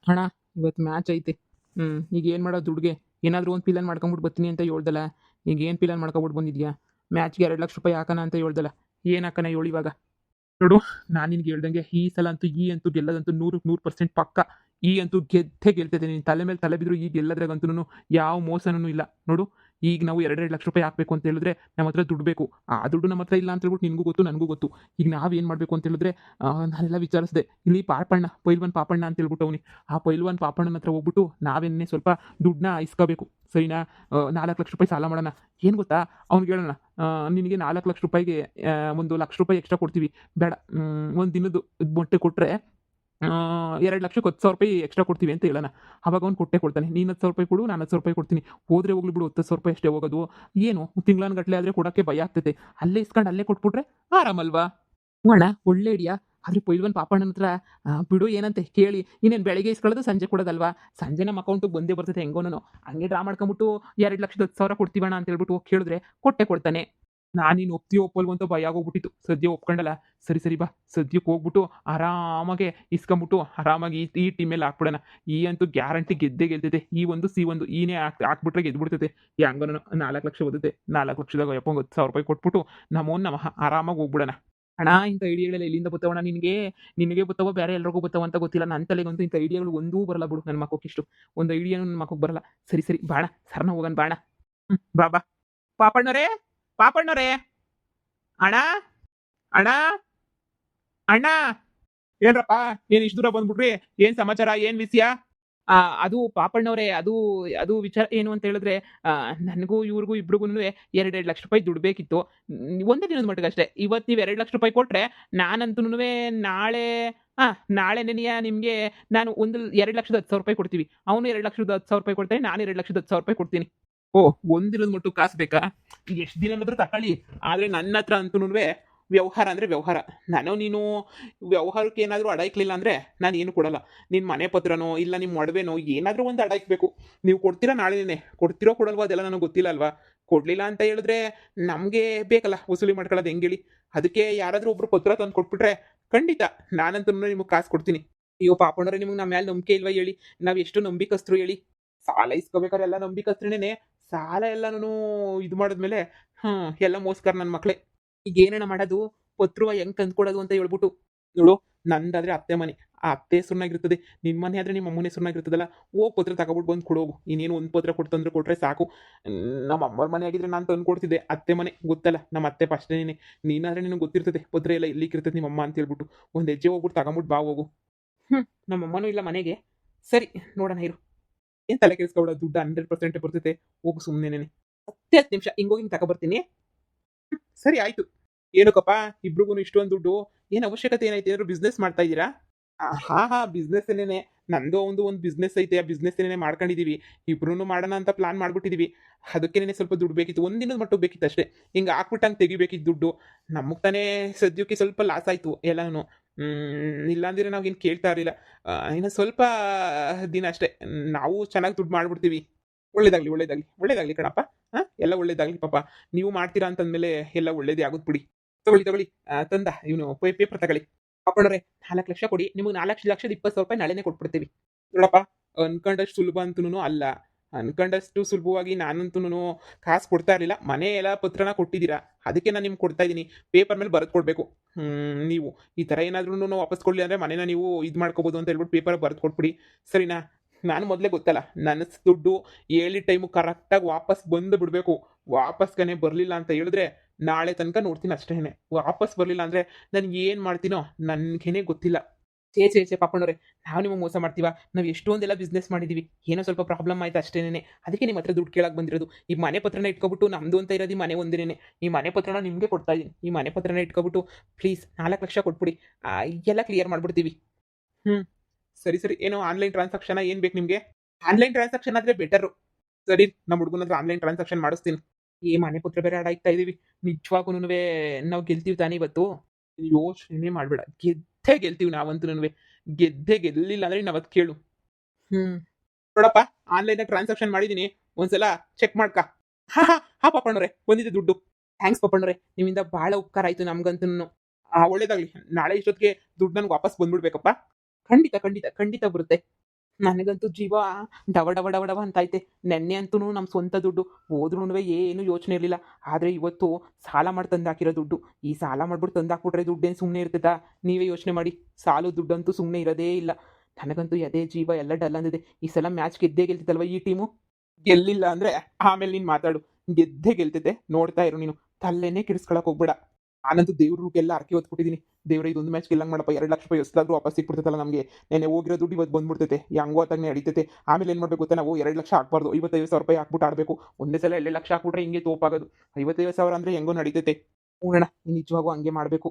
ಅಣ್ಣ ಇವತ್ತು ಮ್ಯಾಚ್ ಐತೆ. ಈಗ ಏನು ಮಾಡೋದು ದುಡ್ಗೆ? ಏನಾದರೂ ಒಂದು ಪಿಲ್ಲನ್ ಮಾಡ್ಕೊಂಬಿಟ್ಟು ಬರ್ತೀನಿ ಅಂತ ಹೇಳ್ದಲ್ಲ. ಈಗ ಏನು ಪಿಲ್ಲನ್ ಮಾಡ್ಕೊಂಬಿಟ್ಟು ಬಂದಿದ್ಯಾ? ಮ್ಯಾಚ್‌ಗೆ ₹2,00,000 ಹಾಕೋಣ ಅಂತ ಹೇಳ್ದಲ್ಲ. ಏನು ಹಾಕೋಣ ಹೇಳು ಇವಾಗ? ನೋಡು, ನಾನು ನಿನ್ಗೆ ಹೇಳ್ದಂಗೆ ಈ ಸಲ ಅಂತೂ ಗೆಲ್ಲೋದಂತೂ 100ಕ್ಕೆ 100% ಪಕ್ಕಾ. ಅಂತೂ ಗೆದ್ದೇ ಗೆಲ್ತೈತೆ. ನಿನ್ನ ತಲೆ ಮೇಲೆ ತಲೆ ಬಿದ್ದರೂ ಗೆಲ್ಲದ್ರಾಗಂತೂನು ಯಾವ ಮೋಸನೂ ಇಲ್ಲ. ನೋಡು, ಈಗ ನಾವು ಎರಡು ಲಕ್ಷ ರೂಪಾಯಿ ಹಾಕ್ಬೇಕು ಅಂತ ಹೇಳಿದ್ರೆ ನಮ್ಮ ಹತ್ರ ದುಡ್ಡು ಬೇಕು. ಆ ದುಡ್ಡು ನಮ್ಮ ಹತ್ರ ಇಲ್ಲ ಅಂತ ಹೇಳ್ಬಿಟ್ಟು ನಿನಗೂ ಗೊತ್ತು, ನನಗೂ ಗೊತ್ತು. ಈಗ ನಾವೇನು ಮಾಡಬೇಕು ಅಂತ ಹೇಳಿದ್ರೆ ನಾನೆಲ್ಲ ವಿಚಾರಿಸಿದೆ. ಇಲ್ಲಿ ಪಾಪಣ್ಣ, ಪೈಲ್ವಾನ್ ಪಾಪಣ್ಣ ಅಂತ ಹೇಳ್ಬಿಟ್ಟು ಅವ್ನೆ. ಆ ಪೈಲ್ವಾನ್ ಪಾಪಣ್ಣನ ಹತ್ರ ಹೋಗ್ಬಿಟ್ಟು ನಾವೇನೇ ಸ್ವಲ್ಪ ದುಡ್ಡನ್ನ ಇಸ್ಕೋಬೇಕು. ಸರಿನಾ? ₹4,00,000 ಸಾಲ ಮಾಡೋಣ. ಏನು ಗೊತ್ತಾ? ಅವ್ನಿಗೆ ಹೇಳೋಣ, ನಿನಗೆ ₹4,00,000ಗೆ ₹1,00,000 ಎಕ್ಸ್ಟ್ರಾ ಕೊಡ್ತೀವಿ. ಬೇಡ, ಒಂದು ದಿನದ್ದು ಮೊಟ್ಟೆ ಕೊಟ್ಟರೆ 2,00,000ಕ್ಕೆ ₹10,000 ಎಕ್ಸ್ಟ್ರಾ ಕೊಡ್ತೀವಿ ಅಂತ ಹೇಳೋಣ. ಅವಾಗ ಅವ್ನು ಕೊಟ್ಟೇ ಕೊಡ್ತಾನೆ. ನೀನು ₹10,000 ಕೊಡು, ನಾನು ₹10,000 ಕೊಡ್ತೀನಿ. ಹೋದ್ರೆ ಹೋಗ್ಲಿ ಬಿಡು, ₹10,000 ಅಷ್ಟೇ ಹೋಗೋದು. ಏನು ತಿಂಗಳಾನುಗಟ್ಲೆ ಆದರೆ ಕೊಡೋಕ್ಕೆ ಭಯ ಆಗ್ತೈತೆ. ಅಲ್ಲೇ ಇಸ್ಕೊಂಡು ಅಲ್ಲೇ ಕೊಟ್ಬಿಟ್ರೆ ಆರಾಮಲ್ವಾ? ಹ್ಞೂ ಅಣ್ಣ, ಒಳ್ಳೆ ಐಡಿಯಾ. ಆದ್ರೆ ಪೈಲ್ವಾನ್ ಪಾಪಣ್ಣನ ಹತ್ರ ಬಿಡು ಏನಂತೆ ಕೇಳಿ. ಇನ್ನೇನು ಬೆಳಗ್ಗೆ ಇಸ್ಕೊಳ್ಳೋದು, ಸಂಜೆ ಕೊಡೋದಲ್ವಾ? ಸಂಜೆ ನಮ್ಮ ಅಕೌಂಟಿಗೆ ಬಂದೇ ಬರ್ತೈತೆ ಹೆಂಗೋನು. ಹಂಗೆ ಡ್ರಾ ಮಾಡ್ಕೊಂಬಿಟ್ಟು 2,10,000 ಕೊಡ್ತೀವಣ್ಣ ಅಂತ ಹೇಳ್ಬಿಟ್ಟು ಹೋಗಿ ಕೇಳಿದ್ರೆ ಕೊಟ್ಟೇ ಕೊಡ್ತಾನೆ. ನಾನಿನ್ನು ಒಪ್ತೀಯೋ ಒಪ್ಪಲ್ವೋ ಅಂತ ಭಯ ಆಗೋಗ್ಬಿಟ್ಟಿತ್ತು. ಸದ್ಯ ಒಪ್ಕೊಂಡಲ್ಲ, ಸರಿ ಸರಿ ಬಾ, ಸದ್ಯಕ್ಕೆ ಹೋಗ್ಬಿಟ್ಟು ಆರಾಮಾಗೆ ಇಸ್ಕೊಂಬಿಟ್ಟು ಆರಾಮಾಗಿ ಈ ಈ ಟೀಮಲ್ಲಿ ಹಾಕ್ಬಿಡೋಣ. ಈ ಅಂತೂ ಗ್ಯಾರಂಟಿ ಗೆದ್ದೇ ಗೆಲ್ತೈತೆ. ಈ ಒಂದು C1 ಈನೇ ಹಾಕ್ಬಿಟ್ರೆ ಗೆದ್ಬಿಡ್ತೈತೆ. ಹೆಂಗನ 4,00,000 ಓದೈತೆ. 4,00,000ದಾಗ ಯಪ್ಪಂಗೆ ₹10,000 ಕೊಟ್ಬಿಟ್ಟು ನಮೋನ್ ನಮಃ ಆರಾಮಾಗಿ ಹೋಗ್ಬಿಡೋಣ. ಅಣ್ಣ, ಇಂಥ ಐಡಿಯಾಗಳೆಲ್ಲ ಎಲ್ಲಿಂದ ಬರ್ತಾವಣ್ಣ ನಿನಗೆ? ನಿನಗೆ ಬರ್ತಾವೋ ಬೇರೆ ಎಲ್ರಿಗೂ ಬರ್ತಾವ ಅಂತ ಗೊತ್ತಿಲ್ಲ. ನನ್ನ ತಲೆಗಂತೂ ಇಂಥ ಐಡಿಯಾಗಳು ಒಂದೂ ಬರಲ್ಲ ಬಿಡು. ನನ್ನ ಮಕ್ಕಕ್ಕಿಷ್ಟು ಒಂದು ಐಡಿಯಾನು ನನ್ನ ಮಕ್ಕಕ್ಕೆ ಬರಲ್ಲ. ಸರಿ ಸರಿ ಬಾಣ, ಸರ್ನ ಹೋಗೋಣ ಬಾಣ. ಬಾ ಬಾ. ಪಾಪಣ್ಣರೇ, ಪಾಪಣ್ಣರೇ, ಅಣ್ಣ, ಅಣ್ಣ, ಅಣ್ಣ. ಏನ್ರಪ್ಪ, ಏನ್ ಇಷ್ಟು ದೂರ ಬಂದ್ಬಿಟ್ರಿ? ಏನ್ ಸಮಾಚಾರ? ಏನ್ ವಿಷಯ? ಆ, ಅದು ಪಾಪಣ್ಣವ್ರೆ, ಅದು ಅದು ವಿಚಾರ ಏನು ಅಂತ ಹೇಳಿದ್ರೆ, ನನಗೂ ಇವ್ರಿಗೂ ಇಬ್ರಿಗೂನುವೆ ಎರಡೆರಡು ಲಕ್ಷ ರೂಪಾಯಿ ದುಡ್ಡು ಬೇಕಿತ್ತು. ಒಂದೇ ದಿನದ ಮಟ್ಟಿಗಷ್ಟೇ. ಇವತ್ತು ನೀವು ₹2,00,000 ಕೊಟ್ರೆ ನಾನಂತೂನುವೆ ನಾಳೆ, ನಾಳೆನೆಯ ನಿಮ್ಗೆ ನಾನು ಒಂದು ₹2,10,000 ಕೊಡ್ತೀವಿ. ಅವನು ₹2,10,000 ಕೊಡ್ತಾನೆ, ನಾನು ₹2,10,000 ಕೊಡ್ತೀನಿ. ಓಹ್! ಒಂದಿನದ ಮಟ್ಟಿಗೆ ಕಾಸು ಬೇಕಾ? ಎಷ್ಟು ದಿನನಾದ್ರೂ ತಕೊಳ್ಳಿ. ಆದ್ರೆ ನನ್ನ ಹತ್ರ ಅಂತೂನುವೆ ವ್ಯವಹಾರ ಅಂದ್ರೆ ವ್ಯವಹಾರ. ನೀನು ವ್ಯವಹಾರಕ್ಕೆ ಏನಾದರೂ ಅಡ ಇಕ್ಲಿಲ್ಲ ಅಂದ್ರೆ ನಾನೇನು ಕೊಡಲ್ಲ. ನಿನ್ನ ಮನೆ ಪತ್ರನೋ ಇಲ್ಲ ನಿಮ್ಮ ಒಡವೆನೋ ಏನಾದರೂ ಒಂದು ಅಡ ಇಕ್ಬೇಕು. ನೀವು ಕೊಡ್ತೀರಾ ನಾಳೆನೇ? ಕೊಡ್ತೀರೋ ಕೊಡಲ್ವೋ ಅದೆಲ್ಲ ನನಗೆ ಗೊತ್ತಿಲ್ಲ ಅಲ್ವಾ? ಕೊಡ್ಲಿಲ್ಲ ಅಂತ ಹೇಳಿದ್ರೆ ನಮಗೆ ಬೇಕಲ್ಲ ವಸೂಲಿ ಮಾಡ್ಕೊಳ್ಳೋದು ಹೆಂಗೇಳಿ? ಅದಕ್ಕೆ ಯಾರಾದರೂ ಒಬ್ರು ಪತ್ರ ತಂದು ಕೊಟ್ಬಿಟ್ರೆ ಖಂಡಿತ ನಾನಂತೂನು ನಿಮಗೆ ಕಾಸು ಕೊಡ್ತೀನಿ. ಅಯ್ಯೋ ಪಾಪಣ್ಣವ್ರೆ, ನಿಮಗೆ ನಮ್ಮ ಮೇಲೆ ನಂಬಿಕೆ ಇಲ್ವಾ ಹೇಳಿ? ನಾವು ಎಷ್ಟು ನಂಬಿಕಸ್ತರು ಹೇಳಿ? ಸಾಲ ಇಸ್ಕೋಬೇಕಾದ್ರೆ ಎಲ್ಲ ನಂಬಿಕಸ್ತ್ರನೇ. ಸಾಲ ಎಲ್ಲಾನು ಇದು ಮಾಡಿದ್ಮೇಲೆ ಎಲ್ಲ ಮೋಸ್ಕರ ನನ್ನ ಮಕ್ಳೇ. ಈಗ ಏನೇನ ಮಾಡೋದು? ಪತ್ರವ ಹೆಂಗ್ ತಂದ್ಕೊಡೋದು ಅಂತ ಹೇಳ್ಬಿಟ್ಟು. ನೋಡು, ನಂದಾದ್ರೆ ಅತ್ತೆ ಮನೆ, ಆ ಅತ್ತೆ ಹೆಸ್ರನಾಗಿರ್ತದೆ. ನಿನ್ ಮನೆ ಆದ್ರೆ ನಿಮ್ಮ ಅಮ್ಮನ ಹೆಸ್ರನಾಗಿರ್ತದಲ್ಲ. ಹೋಗ್ ಪತ್ರ ತಗೊಬಿಟ್ಟು ಬಂದು ಕೊಡೋಗು. ಇನ್ನೇನು ಒಂದು ಪತ್ರ ಕೊಟ್ಟು ತಂದ್ರೆ ಕೊಟ್ರೆ ಸಾಕು. ನಮ್ಮ ಅಮ್ಮರ ಮನೆ ಆಗಿದ್ರೆ ನಾನು ತಂದು ಕೊಡ್ತಿದ್ದೆ. ಅತ್ತೆ ಮನೆ ಗೊತ್ತಲ್ಲ, ನಮ್ಮ ಅತ್ತೆ ಫಸ್ಟೇನೆ. ನೀನಾದ್ರೆ ನಿನಗೆ ಗೊತ್ತಿರ್ತದೆ ಪತ್ರ ಎಲ್ಲ ಎಲ್ಲಿಕ್ಕಿರ್ತದೆ ನಿಮ್ಮ ಅಮ್ಮ ಅಂತ ಹೇಳ್ಬಿಟ್ಟು. ಒಂದು ಹೆಜ್ಜೆ ಹೋಗ್ಬಿಟ್ಟು ತಗೊಂಬಿಟ್ಟು ಬಾ ಹೋಗು. ನಮ್ಮ ಅಮ್ಮನೂ ಇಲ್ಲ ಮನೆಗೆ. ಸರಿ, ನೋಡೋಣ ಇರು. ಏನ್ ತಲೆ ಕೆಡಿಸ್ಕೊಬೇಡ, ದುಡ್ಡು 100% ಬರ್ತೈತೆ. ಹೋಗು ಸುಮ್ಮನೆನೆ. 10 ನಿಮಿಷ ಹಿಂಗೋಗಿ ಹಿಂಗೆ ತಗೊಬರ್ತೀನಿ. ಸರಿ ಆಯ್ತು. ಏನಕ್ಕಪ್ಪ ಇಬ್ರಿಗೂನು ಇಷ್ಟೊಂದು ದುಡ್ಡು? ಏನ್ ಅವಶ್ಯಕತೆ ಏನೈತೆ? ಏನಾದ್ರು ಬಿಸ್ನೆಸ್ ಮಾಡ್ತಾ ಇದ್ದೀರಾ? ಹಾ ಬಿಸ್ನೆಸ್ ಏನೇನೆ. ನಂದು ಒಂದು ಬಿಸ್ನೆಸ್ ಐತೆ. ಆ ಬಿಸ್ನೆಸ್ ಏನೇನೆ ಮಾಡ್ಕೊಂಡಿದೀವಿ. ಇಬ್ರು ಮಾಡೋಣ ಅಂತ ಪ್ಲಾನ್ ಮಾಡ್ಬಿಟ್ಟಿದೀವಿ. ಅದಕ್ಕೇನೆ ಸ್ವಲ್ಪ ದುಡ್ಡು ಬೇಕಿತ್ತು. ಒಂದಿನದ ಮಟ್ಟಿಗೆ ಬೇಕಿತ್ತು ಅಷ್ಟೇ. ಹಿಂಗೆ ಹಾಕ್ಬಿಟ್ಟು ಹಂಗೆ ತೆಗಿಬೇಕಿತ್ತು ದುಡ್ಡು. ನಮಗೆ ತಾನೇ ಸದ್ಯಕ್ಕೆ ಸ್ವಲ್ಪ ಲಾಸ್ ಆಯ್ತು ಎಲ್ಲಾನು. ಇಲ್ಲಾಂದ್ರೆ ನಾವೇನು ಕೇಳ್ತಾ ಇರಲಿಲ್ಲ. ಇನ್ನು ಸ್ವಲ್ಪ ದಿನ ಅಷ್ಟೇ. ನಾವು ಚೆನ್ನಾಗಿ ದುಡ್ಡು ಮಾಡ್ಬಿಡ್ತೀವಿ. ಒಳ್ಳೇದಾಗ್ಲಿ, ಒಳ್ಳೇದಾಗ್ಲಿ, ಒಳ್ಳೇದಾಗ್ಲಿ ಕಣಪ್ಪ. ಎಲ್ಲ ಒಳ್ಳೇದಾಗ್ಲಿ ಪಾಪ. ನೀವು ಮಾಡ್ತೀರಾ ಅಂತಂದ್ಮೇಲೆ ಎಲ್ಲ ಒಳ್ಳೇದೇ ಆಗುತ್ತೆ ಬಿಡಿ. ತಗೊಳ್ಳಿ ತಗೊಳ್ಳಿ. ತಂದ ಇವನು ಪೇಪರ್ ತಗೊಳ್ಳಿ. ಪಾಪಣ್ಣವ್ರೆ, 4,00,000 ಕೊಡಿ. ನಿಮಗೆ 4,20,000 ನಾಳೆನೇ ಕೊಟ್ಬಿಡ್ತೀವಿ. ನೋಡಪ್ಪ, ಅನ್ಕೊಂಡಷ್ಟು ಸುಲಭ ಅಂತೂನು ಅಲ್ಲ. ಅನ್ಕೊಂಡಷ್ಟು ಸುಲಭವಾಗಿ ನಾನಂತೂನು ಕಾಸು ಕೊಡ್ತಾ ಇರಲಿಲ್ಲ. ಮನೆ ಎಲ್ಲ ಪತ್ರನ ಕೊಟ್ಟಿದ್ದೀರಾ, ಅದಕ್ಕೆ ನಾನು ನಿಮ್ಗೆ ಕೊಡ್ತಾ ಇದ್ದೀನಿ. ಪೇಪರ್ ಮೇಲೆ ಬರೆದು ಕೊಡಬೇಕು. ನೀವು ಈ ಥರ ಏನಾದ್ರೂ ವಾಪಸ್ ಕೊಡಲಿ ಅಂದರೆ ಮನೇನ ನೀವು ಇದು ಮಾಡ್ಕೋಬೋದು ಅಂತ ಹೇಳ್ಬಿಟ್ಟು ಪೇಪರ್ ಬರೆದು ಕೊಟ್ಬಿಡಿ. ಸರಿನಾ? ನಾನು ಮೊದಲೇ ಗೊತ್ತಲ್ಲ, ನನ್ನ ದುಡ್ಡು ಹೇಳಿದ ಟೈಮು ಕರೆಕ್ಟಾಗಿ ವಾಪಸ್ ಬಂದು ಬಿಡಬೇಕು. ವಾಪಸ್ಗನೆ ಬರಲಿಲ್ಲ ಅಂತ ಹೇಳಿದ್ರೆ ನಾಳೆ ತನಕ ನೋಡ್ತೀನಿ ಅಷ್ಟೇನೆ. ವಾಪಸ್ ಬರಲಿಲ್ಲ ಅಂದರೆ ನಾನು ಏನು ಮಾಡ್ತೀನೋ ನನಗೇನೆ ಗೊತ್ತಿಲ್ಲ. ಛೇ ಪಾಪಣ್ಣವ್ರೆ, ನಾವು ನಿಮಗೆ ಮೋಸ ಮಾಡ್ತೀವ? ನಾವು ಎಷ್ಟೊಂದೆಲ್ಲ ಬಿಸ್ನೆಸ್ ಮಾಡಿದ್ದೀವಿ. ಏನೋ ಸ್ವಲ್ಪ ಪ್ರಾಬ್ಲಮ್ ಆಯ್ತು ಅಷ್ಟೇನೆ. ಅದಕ್ಕೆ ನಿಮ್ಮ ಹತ್ರ ದುಡ್ಡು ಕೇಳಕ್ಕೆ ಬಂದಿರೋದು. ಈ ಮನೆ ಪತ್ರನ ಇಟ್ಕೊಬಿಟ್ಟು ನಮ್ಮದು ಅಂತ ಇರೋದು ಈ ಮನೆ ಒಂದೇನೆ. ಈ ಮನೆ ಪತ್ರನ ನಿಮಗೆ ಕೊಡ್ತಾ ಇದ್ದೀನಿ. ಈ ಮನೆ ಪತ್ರನ ಇಟ್ಕೊಬಿಟ್ಟು ಪ್ಲೀಸ್ 4,00,000 ಕೊಟ್ಬಿಡಿ. ಎಲ್ಲ ಕ್ಲಿಯರ್ ಮಾಡ್ಬಿಡ್ತೀವಿ. ಹ್ಞೂ ಸರಿ ಸರಿ. ಏನೋ ಆನ್ಲೈನ್ ಟ್ರಾನ್ಸಾಕ್ಷನ್ ಏನು ಬೇಕು ನಿಮಗೆ? ಆನ್ಲೈನ್ ಟ್ರಾನ್ಸಾಕ್ಷನ್ ಆದರೆ ಬೆಟರು. ಸರಿ, ನಮ್ಮ ಹುಡುಗನ ಹತ್ರ ಆನ್ಲೈನ್ ಟ್ರಾನ್ಸಾಕ್ಷನ್ ಮಾಡಿಸ್ತೀನಿ. ಈ ಮನೆ ಪತ್ರ ಬೇರೆ ಆಡಾಯ್ತಾ ಇದೀವಿ. ನಿಜವಾಗೂನುವೆ ನಾವು ಗೆಲ್ತೀವಿ ತಾನೇ ಇವತ್ತು? ಯೋಚನೆ ಮಾಡಬೇಡ, ಗೆದ್ದೇ ಗೆಲ್ತೀವಿ ನಾವಂತೂನುವೆ. ಗೆದ್ದೇ ಗೆಲ್ಲಿಲ್ಲ ಅಂದ್ರೆ ನೀನು ಅವತ್ತು ಕೇಳು. ನೋಡಪ್ಪ, ಆನ್ಲೈನಾಗ ಟ್ರಾನ್ಸಾಕ್ಷನ್ ಮಾಡಿದ್ದೀನಿ. ಒಂದ್ಸಲ ಚೆಕ್ ಮಾಡ್ಕ. ಪಾಪಣ್ಣವ್ರೆ, ಬಂದಿದೆ ದುಡ್ಡು. ಥ್ಯಾಂಕ್ಸ್ ಪಾಪಣ್ಣವ್ರೆ, ನಿಮ್ಮಿಂದ ಭಾಳ ಉಪಕಾರ ಆಯ್ತು ನಮ್ಗಂತೂ. ಒಳ್ಳೇದಾಗ್ಲಿ. ನಾಳೆ ಇಷ್ಟೊತ್ತಿಗೆ ದುಡ್ಡು ನನಗೆ ವಾಪಸ್ ಬಂದ್ಬಿಡ್ಬೇಕಪ್ಪ. ಖಂಡಿತ ಖಂಡಿತ ಖಂಡಿತ ಬರುತ್ತೆ. ನನಗಂತೂ ಜೀವ ಡವ ಡವ ಡವ ಡವ ಅಂತೈತೆ. ನೆನ್ನೆ ಅಂತೂ ನಮ್ಮ ಸ್ವಂತ ದುಡ್ಡು ಹೋದ್ರೂ ಏನು ಯೋಚನೆ ಇರಲಿಲ್ಲ. ಆದರೆ ಇವತ್ತು ಸಾಲ ಮಾಡಿ ತಂದಾಕಿರೋ ದುಡ್ಡು. ಈ ಸಾಲ ಮಾಡ್ಬಿಟ್ಟು ತಂದಾಕ್ಬಿಟ್ರೆ ದುಡ್ಡೇನು ಸುಮ್ಮನೆ ಇರ್ತೈತಾ? ನೀವೇ ಯೋಚನೆ ಮಾಡಿ. ಸಾಲು ದುಡ್ಡಂತೂ ಸುಮ್ಮನೆ ಇರೋದೇ ಇಲ್ಲ. ನನಗಂತೂ ಎದೆ ಜೀವ ಎಲ್ಲ ಡಲ್ ಅಂದಿದೆ. ಈ ಸಲ ಮ್ಯಾಚ್ ಗೆದ್ದೇ ಗೆಲ್ತಿತ್ತಲ್ವ ಈ ಟೀಮು. ಗೆಲ್ಲಿಲ್ಲ ಅಂದರೆ ಆಮೇಲೆ ನೀನು ಮಾತಾಡು. ಗೆದ್ದೇ ಗೆಲ್ತೈತೆ, ನೋಡ್ತಾ ಇರು ನೀನು. ತಲೆನೇ ಕೆಡಿಸ್ಕೊಳಕ್ಕೆ ಹೋಗ್ಬೇಡ. ನಾನಂತೂ ದೇವ್ರಿಗೆಲ್ಲ ಹರಕೆ ಹೊತ್ಬಿಟ್ಟಿದ್ದೀನಿ. ದೇವ್ರೆ ಇದೊಂದು ಮ್ಯಾಚ್ ಗೆಲ್ಲಂಗೆ ಮಾಡಪ್ಪ, 2 ಲಕ್ಷ ರೂಪಾಯಿ ಎಷ್ಟಾದ್ರೂ ವಾಪಸ್ ಸಿಕ್ಬಿಡ್ತೈತಲ್ಲ ನಮಗೆ. ನೆನ್ನೆ ಹೋಗಿರೋ ದುಡ್ಡು ಇವತ್ತು ಬಂದ್ಬಿಡ್ತೈತೆ, ಹೆಂಗೋ ಅತ್ತಾಗನೇ ನಡೀತೈತೆ. ಆಮೇಲೆ ಏನು ಮಾಡಬೇಕು ಗೊತ್ತಾ, ನಾವು 2 ಲಕ್ಷ ಹಾಕ್ಬಾರ್ದು, 55,000 ರೂಪಾಯಿ ಹಾಕ್ಬಿಟ್ಟು ಆಡಬೇಕು. ಒಂದೇ ಸಲ 2 ಲಕ್ಷ ಹಾಕ್ಬಿಟ್ರೆ ಹಿಂಗೆ ತೋಪಾಗೋದು. 55,000 ಅಂದರೆ ಹೆಂಗೋ ನಡೀತೈತೆ. ಹ್ಞೂ ಅಣ್ಣ, ನಿಜವಾಗೂ ಹಂಗೆ ಮಾಡಬೇಕು.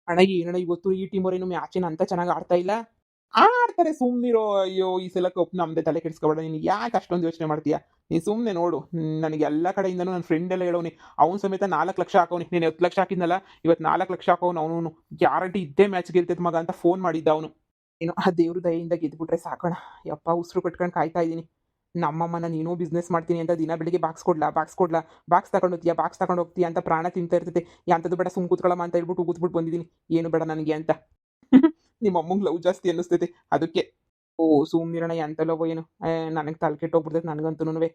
ಅಣ್ಣ ಏನಣ್ಣ ಇವತ್ತು ಈ ಟೀಮ್ ಅವ್ರೇನು ಮ್ಯಾಚೇನು ಅಂತ ಚೆನ್ನಾಗಿ ಆಡ್ತಾ ಇಲ್ಲ. ಆಡ್ತಾರೆ ಸುಮ್ನಿರೋ. ಅಯ್ಯೋ ಈ ಸಲ ಕಪ್ ನಮ್ದೇ, ತಲೆ ಕೆಡಿಸ್ಕೊಬೇಡ. ನೀನು ಯಾಕೆ ಅಷ್ಟೊಂದು ಯೋಚನೆ ಮಾಡ್ತೀಯಾ? ನೀನು ಸುಮ್ಮನೆ ನೋಡು. ನನಗೆ ಎಲ್ಲ ಕಡೆಯಿಂದನೂ ನನ್ನ ಫ್ರೆಂಡ್ ಎಲ್ಲ ಹೇಳೋನಿ. ಅವ್ನು ಸಮೇತ 4 ಲಕ್ಷ ಹಾಕೋನಿ. ನೀನು 10 ಲಕ್ಷ ಹಾಕಿದ್ನಲ್ಲ, ಇವತ್ತು 4 ಲಕ್ಷ ಹಾಕೋನು ಅವನು. ಗ್ಯಾರಂಟಿ ಇದ್ದೇ ಮ್ಯಾಚ್ ಗೆಲ್ತೈತೆ ಮಗ ಅಂತ ಫೋನ್ ಮಾಡಿದ್ದ ಅವನು. ಏನೋ ಆ ದೇವ್ರ ದಯೆಯಿಂದ ಗೆದ್ಬಿಟ್ರೆ ಸಾಕೋಣ. ಯಪ್ಪ ಉಸಿರು ಕಟ್ಕೊಂಡು ಕಾಯ್ತಾ ಇದ್ದೀನಿ. ನಮ್ಮಮ್ಮನ ನೀನು ಬಿಸ್ನೆಸ್ ಮಾಡ್ತೀನಿ ಅಂತ ದಿನ ಬೆಳಿಗ್ಗೆ ಬಾಕ್ಸ್ ಕೊಡ್ಲಾ, ಬಾಕ್ಸ್ ಕೊಡ್ಲಾ, ಬಾಕ್ಸ್ ತಗೊಂಡು ಹೋಗ್ತೀಯಾ, ಬಾಕ್ಸ್ ತಗೊಂಡು ಹೋಗ್ತೀಯಾ ಅಂತ ಪ್ರಾಣ ತಿಂತಾ ಇರ್ತೈತೆ. ಯಾಂಥದ್ದು ಬೇಡ, ಸುಮ್ ಕೂತ್ಕೊಳ್ಳಮ್ಮ ಅಂತ ಹೇಳ್ಬಿಟ್ಟು ಕೂತ್ಬಿಟ್ಟು ಬಂದಿದ್ದೀನಿ. ಏನು ಬೇಡ ನನಗೆ ಅಂತ. ನಿಮ್ಮ ಅಮ್ಮಂಗೆ ಲವ್ ಜಾಸ್ತಿ ಅನ್ನಿಸ್ತೈತೆ ಅದಕ್ಕೆ. ಓ ಸುಮ್ನಿರಣ, ಎಂತ ಲವ್ ಏನು? ನನಗೆ ತಲೆ ಕೆಟ್ಟೋಗ್ಬಿಡ್ತೈತೆ ನನಗಂತೂನುವೆ.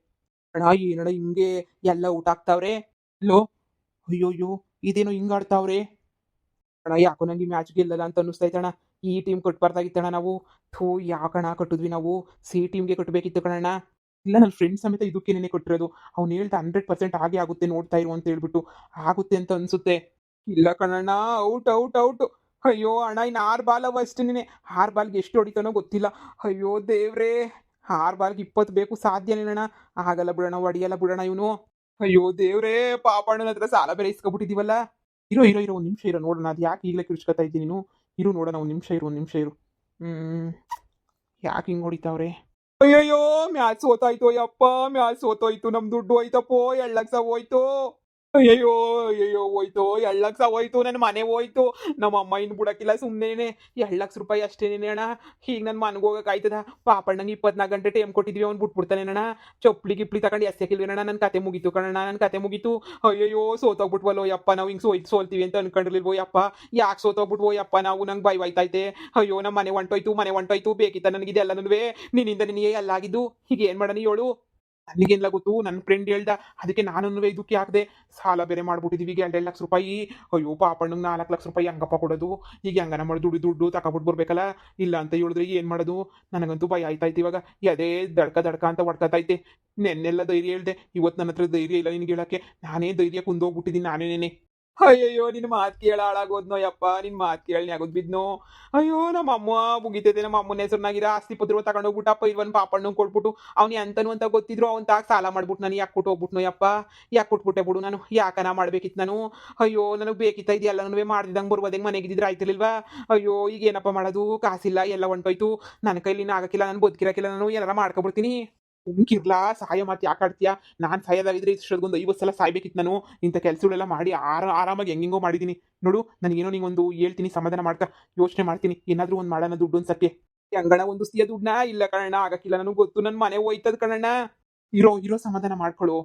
ಅಣ್ಣ ಏನಣ್ಣ ಹಿಂಗೆ ಎಲ್ಲ ಊಟ ಹಾಕ್ತಾವ್ರೆ? ಲೋ, ಅಯ್ಯೋಯ್ಯೋ ಇದೇನೋ ಹಿಂಗ್ ಆಡ್ತಾವ್ರೆ? ಅಣ್ಣ ಯಾಕೋ ನಂಗೆ ಈ ಮ್ಯಾಚ್ ಗೆಲ್ಲಲ್ಲ ಅಂತ ಅನ್ನಿಸ್ತೈತಣ್ಣ. ಈ ಟೀಮ್ ಕಟ್ಬಾರ್ದಾಗಿತ್ತಣ್ಣ ನಾವು. ಥೂ ಯಾಕಣ್ಣ ಕಟ್ಟಿದ್ವಿ ನಾವು? ಸಿ ಟೀಮ್ಗೆ ಕಟ್ಟಬೇಕಿತ್ತು ಕಣಣ್ಣ. ಇಲ್ಲ ನನ್ನ ಫ್ರೆಂಡ್ ಸಮೇತ ಇದಕ್ಕೇನೆ ಕೊಟ್ಟಿರೋದು. ಅವ್ನು ಹೇಳ್ದ 100% ಹಾಗೆ ಆಗುತ್ತೆ ನೋಡ್ತಾ ಇರು ಅಂತ ಹೇಳ್ಬಿಟ್ಟು. ಆಗುತ್ತೆ ಅಂತ ಅನ್ಸುತ್ತೆ. ಇಲ್ಲ ಕಣಣ್ಣ, ಔಟ್ ಔಟ್ ಔಟ್. ಅಯ್ಯೋ ಅಣ್ಣ, ಇನ್ನು 6 ಬಾಲ್ ಅವ ಅಷ್ಟೇನೆ. 6 ಬಾಲ್ಗೆ ಎಷ್ಟು ಹೊಡಿತಾನೋ ಗೊತ್ತಿಲ್ಲ. ಅಯ್ಯೋ ದೇವ್ರೇ, 6 ಬಾಲ್ಗೆ 20 ಬೇಕು, ಸಾಧ್ಯನೇನಣ್ಣ? ಆಗಲ್ಲ ಬಿಡೋಣ, ಹೊಡಿಯಲ್ಲ ಬಿಡೋಣ ಇವನು. ಅಯ್ಯೋ ದೇವ್ರೇ, ಪಾಪಣ್ಣನ ಹತ್ರ ಸಾಲ ಬೇರೆ ಇಸ್ಕೊಬಿಟ್ಟಿದೀವಲ್ಲ. ಇರೋ ಇರೋ ಇರೋ, ಒಂದು ನಿಮಿಷ ಇರೋ ನೋಡೋಣ. ಅದು ಯಾಕೆ ಈಗಲೇ ಕಿರ್ಚ್ಕೊತಾ ಇದ್ದೀನಿ ನೀನು? ಇರು ನೋಡೋಣ, ಒಂದು ನಿಮಿಷ ಇರು, ಒಂದು ನಿಮಿಷ ಇರು. ಹ್ಮ್ ಯಾಕೆ ಹಿಂಗೆ ಹೊಡಿತಾವ್ರೆ? ಅಯ್ಯಯ್ಯೋ, ಮ್ಯಾಚ್ ಸೋತಾಯ್ತು ಯಪ್ಪ, ಮ್ಯಾಚ್ ಸೋತೋಯ್ತು. ನಮ್ ದುಡ್ಡು ಹೋಯ್ತಪ್ಪೋ, 2 ಲಕ್ಷ ಹೋಯ್ತು. ಅಯ್ಯಯ್ಯೋ ಅಯ್ಯಯ್ಯೋ ಹೋಯ್ತು, 2 ಲಕ್ಷ ಹೋಯ್ತು. ನನ್ನ ಮನೆ ಹೋಯ್ತು. ನಮ್ಮ ಅಮ್ಮ ಇನ್ನು ಬಿಡಕ್ಕಿಲ್ಲ ಸುಮ್ಮನೆ. 2 ಲಕ್ಷ ರೂಪಾಯಿ ಅಷ್ಟೇನೇನೆ ಅಣ್ಣ. ಈಗ ನನ್ನ ಮನೆಗೆ ಹೋಗಕ್ಕೆ ಆಯ್ತದ? ಪಾಪಣ್ಣಂಗೆ 24 ಗಂಟೆ ಟೈಮ್ ಕೊಟ್ಟಿದ್ವಿ, ಅವ್ನು ಬಿಟ್ಬಿಡ್ತಾನೇನಣ್ಣ? ಚಪ್ಪಲಿ ಗಿಪ್ಲಿ ತಗೊಂಡು ಎಸ್ಯಾಕಿಲ್ವೇನಣ್ಣ? ನನ್ನ ಕತೆ ಮುಗೀತು ಕಣಣ್ಣ, ನನ್ನ ಕತೆ ಮುಗೀತು. ಅಯ್ಯಯ್ಯೋ ಸೋತೋಗ್ಬಿಟ್ವಲ್ಲೋ ಯಪ್ಪ, ನಾವು ಹಿಂಗೆ ಸೋಲ್ತೀವಿ ಅಂತ ಅನ್ಕೊಂಡಿರ್ಲಿಲ್ವೋ ಯಪ್ಪ? ಯಾಕೆ ಸೋತೋಗ್ಬಿಟ್ವೋ ಯಪ್ಪ ನಾವು? ನಂಗೆ ಭಯವಾಯ್ತೈತೆ. ಅಯ್ಯೋ ನಮ್ಮ ಮನೆ ಹೊಂಟೋಯ್ತು, ಮನೆ ಹೊಂಟೋಯ್ತು. ಬೇಕಿತ್ತ ನನಗಿದೆಲ್ಲನೂ? ನಿನ್ನಿಂದ ನಿನಗೆ ಎಲ್ಲ ಆಗಿದ್ದು. ಈಗ ಏನು ಮಾಡೋಣ ಹೇಳು? ನನಗೇನಿಲ್ಲ ಗೊತ್ತು, ನನ್ನ ಫ್ರೆಂಡ್ ಹೇಳ್ದ. ಅದಕ್ಕೆ ನಾನು ಇದಕ್ಕೆ ಹಾಕಿದೆ. ಸಾಲ ಬೇರೆ ಮಾಡ್ಬಿಟ್ಟಿದೀವಿ ಈಗ 2 ಲಕ್ಷ ರೂಪಾಯಿ. ಅಯ್ಯೋ ಪಾಪಣ್ಣಂಗೆ 4 ಲಕ್ಷ ರೂಪಾಯಿ ಹೆಂಗಪ್ಪ ಕೊಡೋದು? ಈಗ ಹೆಂಗನ ಮಾಡಿ ದುಡ್ಡು ತಗೊಬಿಟ್ಟು ಬರ್ಬೇಕಲ್ಲ. ಇಲ್ಲ ಅಂತ ಹೇಳಿದ್ರೆ ಏನು ಮಾಡೋದು? ನನಗಂತೂ ಭಯ ಆಯ್ತಾಯ್ತು ಇವಾಗ. ಅದೇ ದಡ್ಕ ದಡ್ಕ ಅಂತ ಹೊಡ್ಕತೈತೆ. ನೆನ್ನೆಲ್ಲ ಧೈರ್ಯ ಹೇಳ್ದೆ, ಇವತ್ತು ನನ್ನ ಹತ್ರ ಧೈರ್ಯ ಇಲ್ಲ ನಿನ್ಗೆ ಹೇಳಕ್ಕೆ. ನಾನೇ ಧೈರ್ಯ ಕುಂದೋಗ್ಬಿಟ್ಟಿದ್ದೀನಿ ನಾನೇನೇನೆ. ಅಯ್ಯಯ್ಯೋ ನಿನ್ನ ಮಾತು ಕೇಳ ಹಾಳಾಗೋದ್ನೋ ಯಪ್ಪ, ನಿನ್ನ ಮಾತು ಕೇಳಿ ಆಗೋದು ಬಿದ್ನೋ. ಅಯ್ಯೋ ನಮ್ಮ ಅಮ್ಮ ಮುಗಿತೈತೆ. ನಮ್ಮ ಅಮ್ಮನ ಹೆಸರಿನಾಗಿರ ಆಸ್ತಿ ಪತ್ರ ತಗೊಂಡೋಗ್ಬಿಟ್ಟಪ್ಪ ಇಲ್ವನ್ ಪಾಪಣ್ಣಂಗೆ ಕೊಟ್ಬಿಟ್ಟು. ಅವ್ನು ಎಂತನು ಅಂತ ಗೊತ್ತಿದ್ರು ಅವ್ನು ತಾಗ ಸಾಲ ಮಾಡ್ಬಿಟ್ಟು ನಾನು ಯಾಕೆ ಕೊಟ್ಟು ಹೋಗ್ಬಿಟ್ನೋ ಯಪ್ಪ? ಯಾಕೆ ಕೊಟ್ಬಿಟ್ಟೆ ಬಿಡು ನಾನು? ಯಾಕನ ಮಾಡ್ಬೇಕಿತ್ತು ನಾನು? ಅಯ್ಯೋ ನನಗೆ ಬೇಕಿತ್ತ ಇದೆಲ್ಲನೂ ಮಾಡ್ದಿದ್ದಂಗೆ ಬರ್ಬೋದಂಗೆ ಮನೆಗಿದ್ದಿದ್ರೆ ಆಯ್ತಿರ್ಲಿಲ್ವಾ? ಅಯ್ಯೋ ಈಗ ಏನಪ್ಪ ಮಾಡೋದು? ಕಾಸಿಲ್ಲ, ಎಲ್ಲ ಹೊಂಟೋಯ್ತು. ನನ್ನ ಕೈಲಿ ಇನ್ನು ಆಗಕ್ಕಿಲ್ಲ, ನಾನು ಬದುಕಿರಕ್ಕಿಲ್ಲ, ನಾನು ಏನಾರ ಮಾಡ್ಕೊಬಿಡ್ತೀನಿ. ಸುಮ್ಕಿರ್ಲಾ, ಸಾಯ ಮಾತು ಯಾಕೆ ಆಡ್ತೀಯಾ? ನಾನು ಸಾಯೋದಾಗಿದ್ರೆ ಇಷ್ಟೊಂದು 50 ಸಲ ಸಾಯ್ಬೇಕಿತ್ತು ನಾನು. ಇಂಥ ಕೆಲಸಗಳೆಲ್ಲ ಮಾಡಿ ಆರಾಮಾಗಿ ಹೆಂಗೆಂಗೋ ಮಾಡಿದ್ದೀನಿ ನೋಡು. ನನಗೇನೋ ನಿಂಗೊಂದು ಹೇಳ್ತೀನಿ, ಸಮಾಧಾನ ಮಾಡ್ಕ. ಯೋಚನೆ ಮಾಡ್ತೀನಿ, ಏನಾದರೂ ಒಂದು ಮಾಡೋಣ ದುಡ್ಡು ಅನ್ಸಕ್ಕೆ. ಹೆಂಗಣ ಹೊಂದಿಸ್ತೀಯ ದುಡ್ಡನ್ನ? ಇಲ್ಲ ಕಣಣ್ಣ, ಆಗಕ್ಕಿಲ್ಲ, ನನಗೆ ಗೊತ್ತು. ನನ್ನ ಮನೆ ಹೋಯ್ತದ ಕಣಣ್ಣ. ಇರೋ ಸಮಾಧಾನ ಮಾಡ್ಕೊಳ್ಳು.